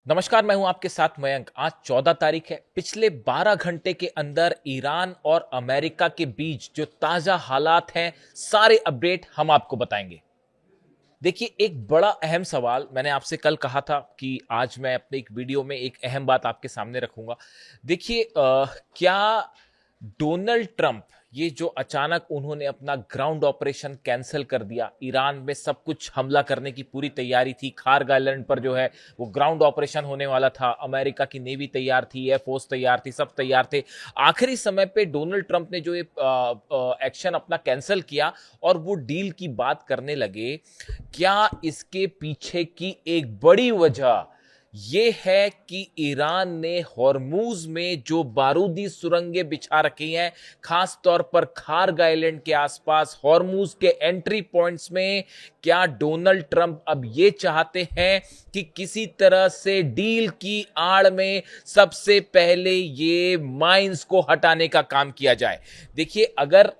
नमस्कार, मैं हूं आपके साथ मयंक। आज 14 तारीख है। पिछले 12 घंटे के अंदर ईरान और अमेरिका के बीच जो ताजा हालात हैं, सारे अपडेट हम आपको बताएंगे। देखिए, एक बड़ा अहम सवाल मैंने आपसे कल कहा था कि आज मैं अपने एक वीडियो में एक अहम बात आपके सामने रखूंगा। देखिए, क्या डोनाल्ड ट्रंप ये जो अचानक उन्होंने अपना ग्राउंड ऑपरेशन कैंसिल कर दिया, ईरान में सब कुछ हमला करने की पूरी तैयारी थी, खार्ग आइलैंड पर जो है वो ग्राउंड ऑपरेशन होने वाला था, अमेरिका की नेवी तैयार थी, एयरफोर्स तैयार थी, सब तैयार थे। आखिरी समय पे डोनाल्ड ट्रंप ने जो ये एक्शन अपना कैंसिल किया और वो डील की बात करने लगे। क्या इसके पीछे की एक बड़ी वजह यह है कि ईरान ने हॉर्मूज में जो बारूदी सुरंगें बिछा रखी हैं, खास तौर पर खार्ग आइलैंड के आसपास हॉर्मूज के एंट्री पॉइंट्स में, क्या डोनाल्ड ट्रंप अब ये चाहते हैं कि किसी तरह से डील की आड़ में सबसे पहले ये माइंस को हटाने का काम किया जाए? देखिए, अगर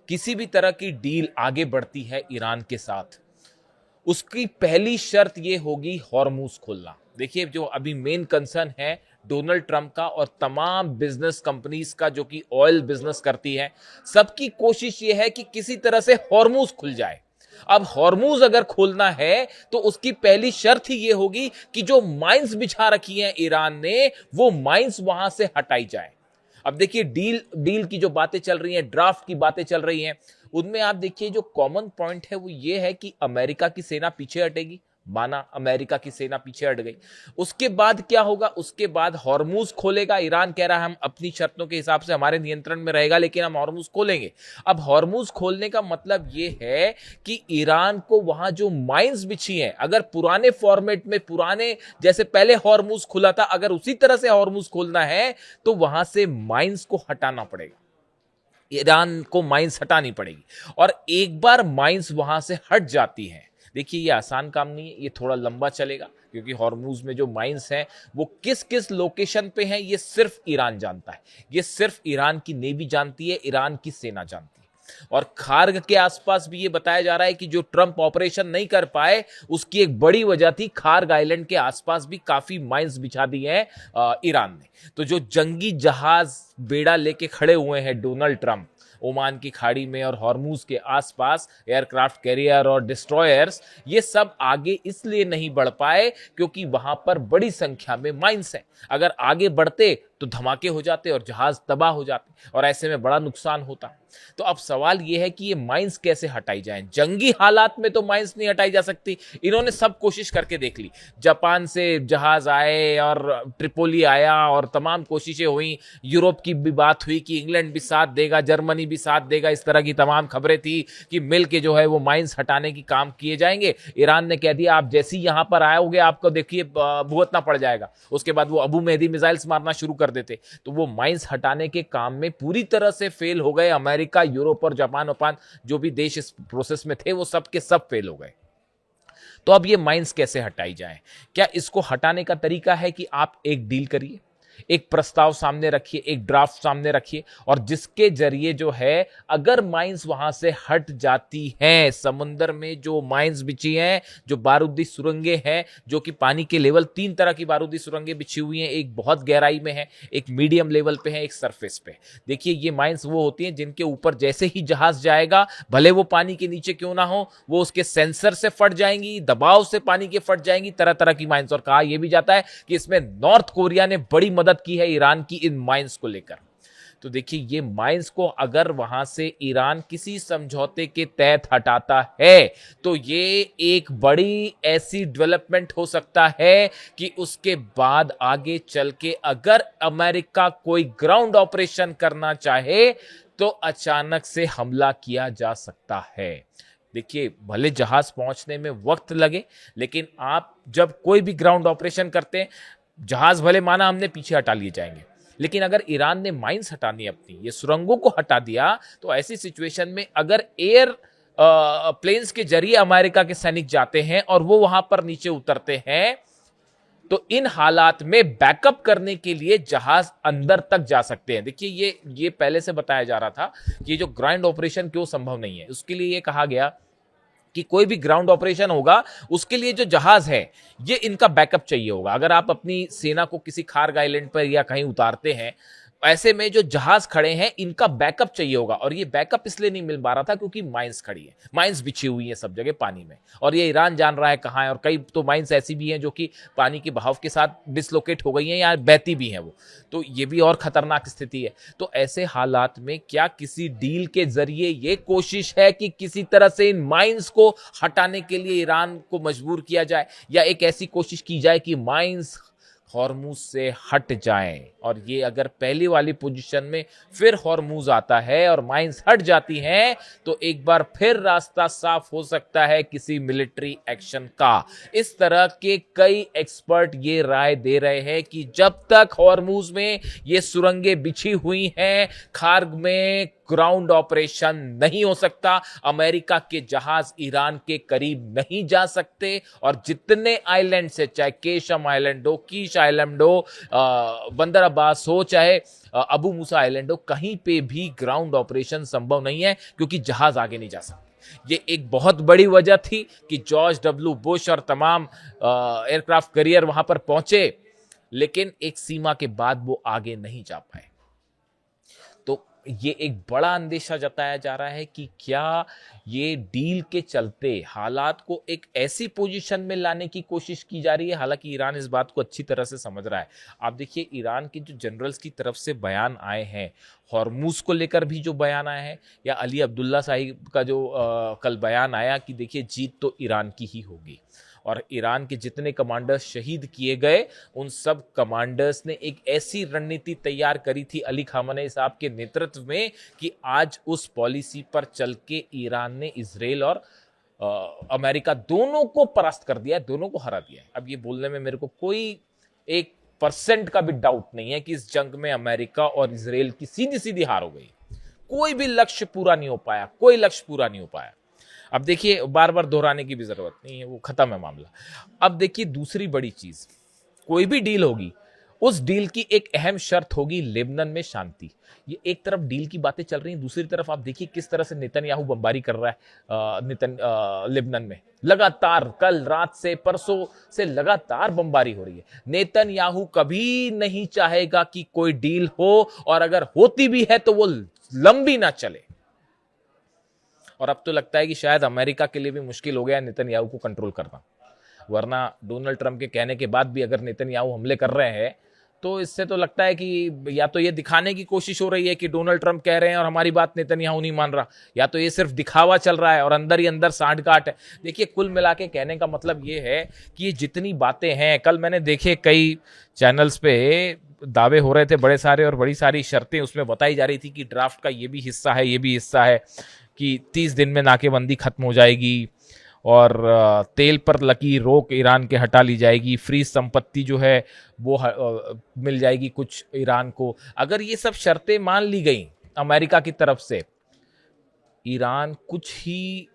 किसी भी तरह की डील आगे बढ़ती है ईरान के साथ, उसकी पहली शर्त यह होगी हॉर्मूज खोलना। देखिए, जो अभी मेन कंसर्न है डोनाल्ड ट्रंप का और तमाम बिजनेस कंपनीज का जो कि ऑयल बिजनेस करती है, सबकी कोशिश यह है कि किसी तरह से हॉर्मूज खुल जाए। अब हॉर्मूज अगर खोलना है तो उसकी पहली शर्त ही यह होगी कि जो माइंस बिछा रखी हैं ईरान ने, वो माइंस वहां से हटाई जाए। अब देखिए, डील डील की जो बातें चल रही हैं, ड्राफ्ट की बातें चल रही हैं, उनमें आप देखिए जो कॉमन पॉइंट है वो ये है कि अमेरिका की सेना पीछे हटेगी। माना अमेरिका की सेना पीछे हट गई, उसके बाद क्या होगा? उसके बाद हॉर्मूज खोलेगा। ईरान कह रहा है हम अपनी शर्तों के हिसाब से हमारे नियंत्रण में रहेगा, लेकिन हम हॉर्मूज खोलेंगे। अब हॉर्मूज खोलने का मतलब यह है कि ईरान को वहां जो माइंस बिछी हैं, अगर पुराने फॉर्मेट में, पुराने जैसे पहले हॉर्मूज खुला था, अगर उसी तरह से हॉर्मूज खोलना है तो वहां से माइंस को हटाना पड़ेगा। ईरान को माइंस हटानी पड़ेगी। और एक बार माइंस वहां से हट जाती हैं, देखिए ये आसान काम नहीं है, ये थोड़ा लंबा चलेगा, क्योंकि हॉर्मूज में जो माइंस हैं वो किस किस लोकेशन पे हैं ये सिर्फ ईरान जानता है। ये सिर्फ ईरान की नेवी जानती है, ईरान की सेना जानती है। और खार्ग के आसपास भी ये बताया जा रहा है कि जो ट्रंप ऑपरेशन नहीं कर पाए, उसकी एक बड़ी वजह थी खार्ग आइलैंड के आसपास भी काफी माइंस बिछा दिए हैं ईरान ने। तो जो जंगी जहाज बेड़ा लेके खड़े हुए हैं डोनाल्ड ट्रंप ओमान की खाड़ी में और हॉर्मूज के आसपास, एयरक्राफ्ट कैरियर और डिस्ट्रॉयर्स, ये सब आगे इसलिए नहीं बढ़ पाए क्योंकि वहां पर बड़ी संख्या में माइंस हैं। अगर आगे बढ़ते तो धमाके हो जाते और जहाज तबाह हो जाते और ऐसे में बड़ा नुकसान होता। तो अब सवाल यह है कि ये माइंस कैसे हटाई जाएं? जंगी हालात में तो माइंस नहीं हटाई जा सकती। इन्होंने सब कोशिश करके देख ली, जापान से जहाज आए और ट्रिपोली आया और तमाम कोशिशें हुई, यूरोप की भी बात हुई कि इंग्लैंड भी साथ देगा, जर्मनी भी साथ देगा, इस तरह की तमाम खबरें थी कि मिल के जो है वो माइंस हटाने की काम किए जाएंगे। ईरान ने कह दिया आप जैसे ही यहां पर आओगे आपको देखिए भुगतना पड़ जाएगा। उसके बाद वो अबू मेहदी मिसाइल्स मारना शुरू कर देते। तो वो माइंस हटाने के काम में पूरी तरह से फेल हो गए। अमेरिका, यूरोप और जापान वपान जो भी देश इस प्रोसेस में थे, वो सब के सब फेल हो गए। तो अब ये माइंस कैसे हटाई जाए? क्या इसको हटाने का तरीका है कि आप एक डील करिए, एक प्रस्ताव सामने रखिए, एक ड्राफ्ट सामने रखिए, और जिसके जरिए जो है अगर माइंस वहां से हट जाती हैं, समुद्र में जो माइंस बिछी हैं, जो बारूदी सुरंगें हैं, जो कि पानी के लेवल, 3 तरह की बारूदी सुरंगें बिछी हुई हैं, एक बहुत गहराई में है, एक मीडियम लेवल पे है, एक सरफेस पे। देखिए, ये माइंस वो होती हैं जिनके ऊपर जैसे ही जहाज जाएगा, भले वो पानी के नीचे क्यों ना हो, वो उसके सेंसर से फट जाएंगी, दबाव से पानी के फट जाएंगी, तरह तरह की माइंस। और कहा यह भी जाता है कि इसमें नॉर्थ कोरिया ने बड़ी मदद की है ईरान की इन माइंस को लेकर। तो देखिए, ये माइंस को अगर वहां से ईरान किसी समझौते के तहत हटाता है तो ये एक बड़ी ऐसी डेवलपमेंट हो सकता है कि उसके बाद आगे चल के अगर अमेरिका कोई ग्राउंड ऑपरेशन करना चाहे तो अचानक से हमला किया जा सकता है। देखिए, भले जहाज पहुंचने में वक्त लगे, लेकिन आप जब कोई भी ग्राउंड ऑपरेशन करते हैं, जहाज भले माना हमने पीछे हटा लिए जाएंगे, लेकिन अगर ईरान ने माइंस हटानी अपनी, ये सुरंगों को हटा दिया, तो ऐसी सिचुएशन में अगर एयर प्लेन्स के जरिए अमेरिका के सैनिक जाते हैं और वो वहां पर नीचे उतरते हैं, तो इन हालात में बैकअप करने के लिए जहाज अंदर तक जा सकते हैं। देखिए, ये पहले से बताया जा रहा था कि जो ग्राउंड ऑपरेशन क्यों संभव नहीं है, उसके लिए ये कहा गया कि कोई भी ग्राउंड ऑपरेशन होगा उसके लिए जो जहाज है ये इनका बैकअप चाहिए होगा। अगर आप अपनी सेना को किसी खार्ग आइलैंड पर या कहीं उतारते हैं, ऐसे में जो जहाज खड़े हैं इनका बैकअप चाहिए होगा, और ये बैकअप इसलिए नहीं मिल पा रहा था क्योंकि माइंस खड़ी है, माइंस बिछी हुई है सब जगह पानी में, और ये ईरान जान रहा है कहाँ है, और कई तो माइंस ऐसी भी हैं जो कि पानी के बहाव के साथ डिसलोकेट हो गई हैं या बहती भी हैं वो, तो ये भी और खतरनाक स्थिति है। तो ऐसे हालात में क्या किसी डील के जरिए ये कोशिश है कि किसी तरह से इन माइंस को हटाने के लिए ईरान को मजबूर किया जाए, या एक ऐसी कोशिश की जाए कि माइंस हॉर्मूज से हट जाएं, और ये अगर पहली वाली पोजीशन में फिर हॉर्मूज आता है और माइंस हट जाती हैं तो एक बार फिर रास्ता साफ हो सकता है किसी मिलिट्री एक्शन का। इस तरह के कई एक्सपर्ट ये राय दे रहे हैं कि जब तक हॉर्मूज में ये सुरंगें बिछी हुई हैं, खार्ग में ग्राउंड ऑपरेशन नहीं हो सकता, अमेरिका के जहाज ईरान के करीब नहीं जा सकते, और जितने आइलैंड से, चाहे केशम आइलैंड हो, कीश आइलैंड हो, बंदर अब्बास हो, चाहे अबू मूसा आइलैंड हो, कहीं पे भी ग्राउंड ऑपरेशन संभव नहीं है क्योंकि जहाज आगे नहीं जा सकते। ये एक बहुत बड़ी वजह थी कि जॉर्ज डब्ल्यू बुश और तमाम एयरक्राफ्ट कैरियर वहां पर पहुंचे, लेकिन एक सीमा के बाद वो आगे नहीं जा पाए। ये एक बड़ा अंदेशा जताया जा रहा है कि क्या ये डील के चलते हालात को एक ऐसी पोजीशन में लाने की कोशिश की जा रही है। हालांकि ईरान इस बात को अच्छी तरह से समझ रहा है। आप देखिए ईरान के जो जनरल्स की तरफ से बयान आए हैं, हॉर्मूज को लेकर भी जो बयान आए हैं, या अली अब्दुल्ला साहिब का जो कल बयान आया कि देखिए जीत तो ईरान की ही होगी, और ईरान के जितने कमांडर्स शहीद किए गए उन सब कमांडर्स ने एक ऐसी रणनीति तैयार करी थी अली खामनेई साहब के नेतृत्व में कि आज उस पॉलिसी पर चल के ईरान ने इजराइल और अमेरिका दोनों को परास्त कर दिया है, दोनों को हरा दिया है। अब ये बोलने में मेरे को कोई 1% का भी डाउट नहीं है कि इस जंग में अमेरिका और इजराइल की सीधी सीधी हार हो गई। कोई भी लक्ष्य पूरा नहीं हो पाया, कोई लक्ष्य पूरा नहीं हो पाया। अब देखिए, बार बार दोहराने की भी जरूरत नहीं है, वो खत्म है मामला। अब देखिए दूसरी बड़ी चीज, कोई भी डील होगी उस डील की एक अहम शर्त होगी लेबनान में शांति। ये एक तरफ डील की बातें चल रही हैं, दूसरी तरफ आप देखिए किस तरह से नेतन्याहू बमबारी कर रहा है लेबनान में। लगातार कल रात से, परसों से लगातार बमबारी हो रही है। नेतन्याहू कभी नहीं चाहेगा कि कोई डील हो, और अगर होती भी है तो वो लंबी ना चले। और अब तो लगता है कि शायद अमेरिका के लिए भी मुश्किल हो गया नेतन्याहू को कंट्रोल करना, वरना डोनाल्ड ट्रंप के कहने के बाद भी अगर नेतन्याहू हमले कर रहे हैं तो इससे तो लगता है कि या तो ये दिखाने की कोशिश हो रही है कि डोनाल्ड ट्रंप कह रहे हैं और हमारी बात नेतन्याहू नहीं मान रहा, या तो ये सिर्फ दिखावा चल रहा है और अंदर ही अंदर सांठगांठ है। देखिए, कुल मिला के कहने का मतलब ये है कि ये जितनी बातें हैं, कल मैंने देखे कई चैनल्स पे दावे हो रहे थे बड़े सारे, और बड़ी सारी शर्तें उसमें बताई जा रही थी कि ड्राफ्ट का ये भी हिस्सा है, ये भी हिस्सा है कि 30 दिन में नाकेबंदी खत्म हो जाएगी, और तेल पर लगी रोक ईरान के हटा ली जाएगी, फ्रीज संपत्ति जो है वो मिल जाएगी कुछ ईरान को। अगर ये सब शर्तें मान ली गई अमेरिका की तरफ से, ईरान कुछ ही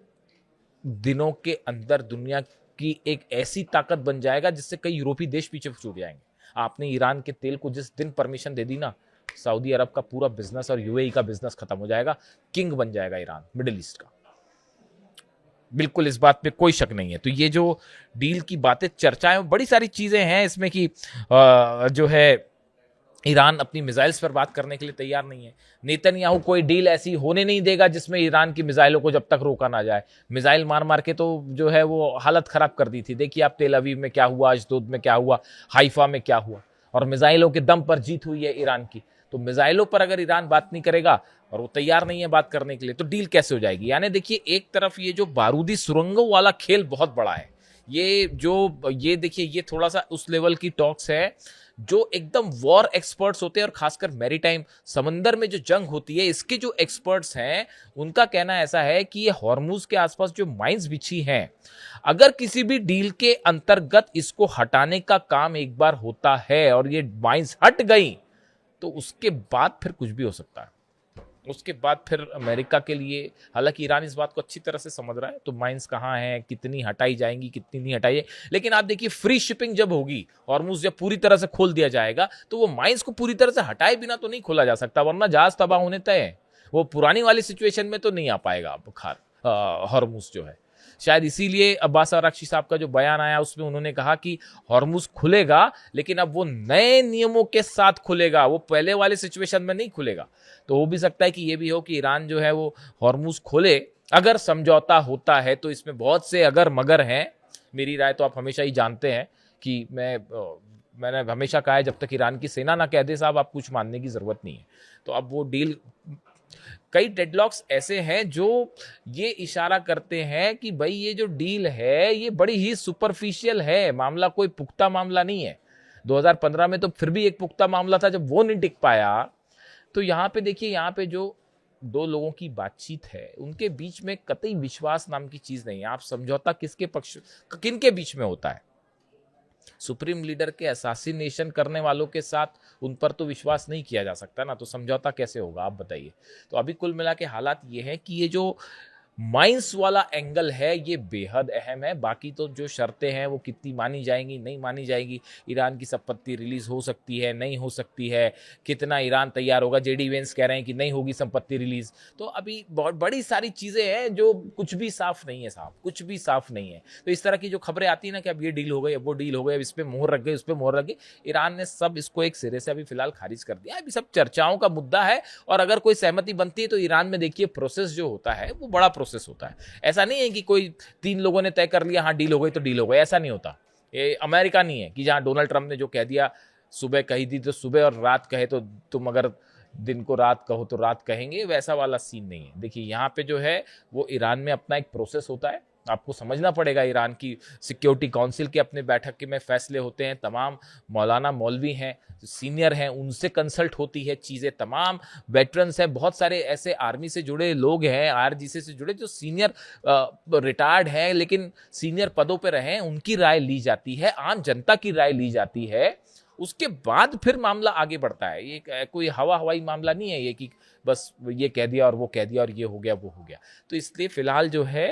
दिनों के अंदर दुनिया की एक ऐसी ताकत बन जाएगा जिससे कई यूरोपीय देश पीछे छूट जाएंगे। आपने ईरान के तेल को जिस दिन परमिशन दे दी ना, सऊदी अरब का पूरा बिजनेस और यूएई का बिजनेस खत्म हो जाएगा, किंग बन जाएगा ईरान मिडिल ईस्ट का। बिल्कुल, इस बात पे कोई शक नहीं है। तो ये जो डील की बातें, चर्चाएं, बड़ी सारी चीजें हैं इसमें कि जो है ईरान अपनी मिसाइल्स पर बात करने के लिए तैयार नहीं है। नेतन्याहू कोई डील ऐसी होने नहीं देगा जिसमें ईरान की मिसाइलों को जब तक रोका ना जाए। मिसाइल मार मार के तो जो है वो हालत खराब कर दी थी। देखिए आप तेल अवीव में क्या हुआ, अशदोद में क्या हुआ, हाइफा में क्या हुआ, और मिसाइलों के दम पर जीत हुई है ईरान की। तो मिसाइलों पर अगर ईरान बात नहीं करेगा और वो तैयार नहीं है बात करने के लिए, तो डील कैसे हो जाएगी। यानी देखिए, एक तरफ ये जो बारूदी सुरंगों वाला खेल बहुत बड़ा है, ये देखिए, ये थोड़ा सा उस लेवल की टॉक्स है जो एकदम वॉर एक्सपर्ट्स होते हैं, और खासकर मैरीटाइम, समंदर में जो जंग होती है, इसके जो एक्सपर्ट्स हैं उनका कहना ऐसा है कि ये हॉर्मुज के आसपास जो माइंस बिछी हैं, अगर किसी भी डील के अंतर्गत इसको हटाने का काम एक बार होता है और ये माइंस हट गई, तो उसके बाद फिर कुछ भी हो सकता है। उसके बाद फिर अमेरिका के लिए, हालांकि ईरान इस बात को अच्छी तरह से समझ रहा है, तो माइंस कहाँ हैं, कितनी हटाई जाएंगी, कितनी नहीं हटाई, लेकिन आप देखिए फ्री शिपिंग जब होगी, हॉर्मुज जब पूरी तरह से खोल दिया जाएगा, तो वो माइंस को पूरी तरह से हटाए बिना तो नहीं खोला जा सकता, वरना जहाज तबाह होने तय है। वो पुरानी वाली सिचुएशन में तो नहीं आ पाएगा अब हॉर्मुज जो है। शायद इसीलिए अब्बास अरागची साहब का जो बयान आया उसमें उन्होंने कहा कि हॉर्मुज खुलेगा, लेकिन अब वो नए नियमों के साथ खुलेगा, वो पहले वाले सिचुएशन में नहीं खुलेगा। तो हो भी सकता है कि ये भी हो कि ईरान जो है वो हॉर्मुज खोले, अगर समझौता होता है तो। इसमें बहुत से अगर मगर हैं। मेरी राय तो आप हमेशा ही जानते हैं कि मैंने हमेशा कहा है, जब तक ईरान की सेना ना कह दे साहब आप कुछ मानने की जरूरत नहीं है। तो अब वो डील, कई डेडलॉक्स ऐसे हैं जो ये इशारा करते हैं कि भाई ये जो डील है ये बड़ी ही सुपरफिशियल है, मामला कोई पुख्ता मामला नहीं है। 2015 में तो फिर भी एक पुख्ता मामला था जब वो नहीं टिक पाया। तो यहाँ पे देखिए, यहाँ पे जो दो लोगों की बातचीत है उनके बीच में कतई विश्वास नाम की चीज नहीं है। आप समझौता किसके पक्ष, किन के बीच में होता है? सुप्रीम लीडर के असैसिनेशन करने वालों के साथ उन पर तो विश्वास नहीं किया जा सकता ना, तो समझौता कैसे होगा आप बताइए। तो अभी कुल मिला के हालात ये है कि ये जो माइंस वाला एंगल है ये बेहद अहम है। बाकी तो जो शर्तें हैं वो कितनी मानी जाएंगी नहीं मानी जाएंगी, ईरान की संपत्ति रिलीज हो सकती है नहीं हो सकती है, कितना ईरान तैयार होगा, जेडी वेंस कह रहे हैं कि नहीं होगी संपत्ति रिलीज। तो अभी बहुत बड़ी सारी चीजें हैं जो कुछ भी साफ नहीं है साहब, कुछ भी साफ नहीं है। तो इस तरह की जो खबरें आती है ना कि अब ये डील हो गई, अब वो डील हो गई, अब इस पर मोहर रख गई, उस पर मोहर रख गई, ईरान ने सब इसको एक सिरे से अभी फिलहाल खारिज कर दिया। अभी सब चर्चाओं का मुद्दा है, और अगर कोई सहमति बनती है तो ईरान में देखिए प्रोसेस जो होता है वो बड़ा प्रोसेस होता है। ऐसा नहीं है कि कोई 3 लोगों ने तय कर लिया हाँ डील हो गई तो डील हो गई, ऐसा नहीं होता। ये अमेरिका नहीं है कि जहां डोनाल्ड ट्रंप ने जो कह दिया सुबह कही दी तो सुबह, और रात कहे तो तुम अगर दिन को रात कहो तो रात कहेंगे, वैसा वाला सीन नहीं है। देखिए यहाँ पे जो है वो ईरान में अपना एक प्रोसेस होता है, आपको समझना पड़ेगा। ईरान की सिक्योरिटी काउंसिल के अपने बैठक के में फैसले होते हैं, तमाम मौलाना मौलवी हैं सीनियर हैं उनसे कंसल्ट होती है चीज़ें, तमाम वेटरन्स हैं, बहुत सारे ऐसे आर्मी से जुड़े लोग हैं, आरजीसी से जुड़े जो सीनियर रिटायर्ड हैं लेकिन सीनियर पदों पर रहे हैं, उनकी राय ली जाती है, आम जनता की राय ली जाती है। उसके बाद फिर मामला आगे बढ़ता है। ये कोई हवाई मामला नहीं है ये कि बस ये कह दिया और वो कह दिया और ये हो गया वो हो गया। तो इसलिए फिलहाल जो है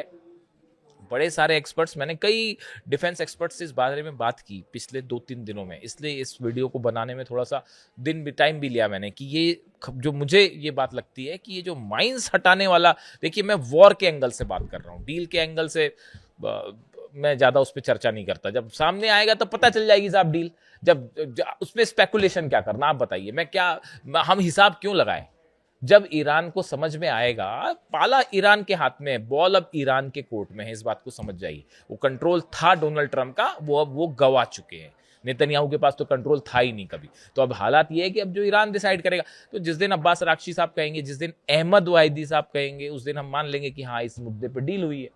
बड़े सारे एक्सपर्ट्स, मैंने कई डिफेंस एक्सपर्ट्स से इस बारे में बात की पिछले 2-3 दिनों में, इसलिए इस वीडियो को बनाने में थोड़ा सा टाइम भी लिया मैंने कि ये जो मुझे ये बात लगती है कि ये जो माइंस हटाने वाला, देखिए मैं वॉर के एंगल से बात कर रहा हूँ, डील के एंगल से मैं ज़्यादा उस पर चर्चा नहीं करता। जब सामने आएगा तो पता चल जाएगी साहब डील, जब उसमें स्पेकुलेशन क्या करना आप बताइए, हम हिसाब क्यों लगाएं। जब ईरान को समझ में आएगा, पाला ईरान के हाथ में है, बॉल अब ईरान के कोर्ट में है, इस बात को समझ जाइए। वो कंट्रोल था डोनाल्ड ट्रंप का, वो अब वो गवा चुके हैं। नेतन्याहू के पास तो कंट्रोल था ही नहीं कभी। तो अब हालात ये है कि अब जो ईरान डिसाइड करेगा, तो जिस दिन अब्बास अरागची साहब कहेंगे, जिस दिन अहमद वाहिदी साहब कहेंगे, उस दिन हम मान लेंगे कि हाँ इस मुद्दे पर डील हुई है।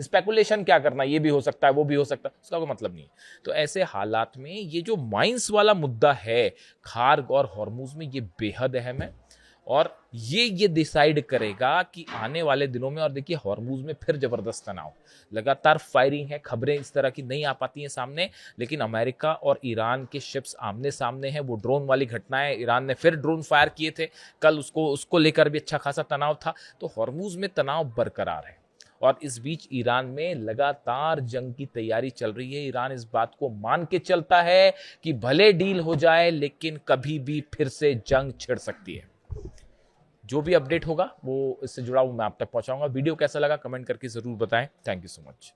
स्पेकुलेशन क्या करना, ये भी हो सकता है वो भी हो सकता है, उसका कोई मतलब नहीं है। तो ऐसे हालात में ये जो माइंस वाला मुद्दा है खार्ग और हॉर्मुज में, ये बेहद अहम है, और ये डिसाइड करेगा कि आने वाले दिनों में। और देखिए हॉर्मुज में फिर जबरदस्त तनाव, लगातार फायरिंग है, खबरें इस तरह की नहीं आ पाती हैं सामने, लेकिन अमेरिका और ईरान के शिप्स आमने सामने हैं। वो ड्रोन वाली घटनाएं, ईरान ने फिर ड्रोन फायर किए थे कल, उसको लेकर भी अच्छा खासा तनाव था। तो हॉर्मुज में तनाव बरकरार है, और इस बीच ईरान में लगातार जंग की तैयारी चल रही है। ईरान इस बात को मान के चलता है कि भले डील हो जाए लेकिन कभी भी फिर से जंग छिड़ सकती है। जो भी अपडेट होगा वो इससे जुड़ा हुआ मैं आप तक पहुंचाऊंगा। वीडियो कैसा लगा कमेंट करके जरूर बताएं। Thank you so much.